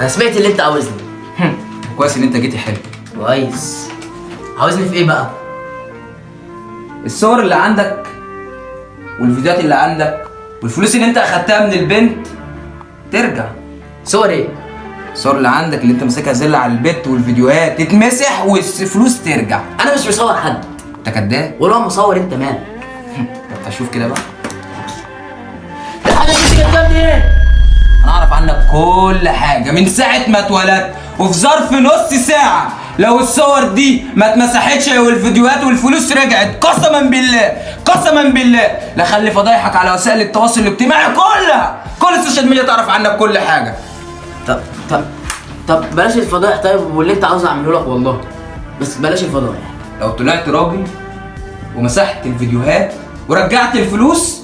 انا سمعت اللي انت عاوزني. كويس ان انت جيتي حلو. كويس. عاوزني في ايه بقى؟ الصور اللي عندك والفيديوهات اللي عندك والفلوس اللي انت اخدتها من البنت ترجع. صور ايه؟ الصور اللي عندك اللي انت ماسكها زله على البت والفيديوهات تتمسح والفلوس ترجع. انا مش مصور حد. انت كداب. ولو مصور انت مالك؟ طب هشوف كده بقى. الحاجه دي انت جبتها منين؟ انا اعرف عنك كل حاجه من ساعه ما اتولدت، وفي ظرف نص ساعه لو الصور دي ما اتمسحتش والفيديوهات والفلوس رجعت قسما بالله قسما بالله لا خلي فضايحك على وسائل التواصل الاجتماعي كلها، كل السوشيال ميديا تعرف عنك كل حاجه. طب بلاش الفضايح. طيب واللي انت عاوز اعمله لك والله، بس بلاش الفضايح. لو طلعت راجل ومسحت الفيديوهات ورجعت الفلوس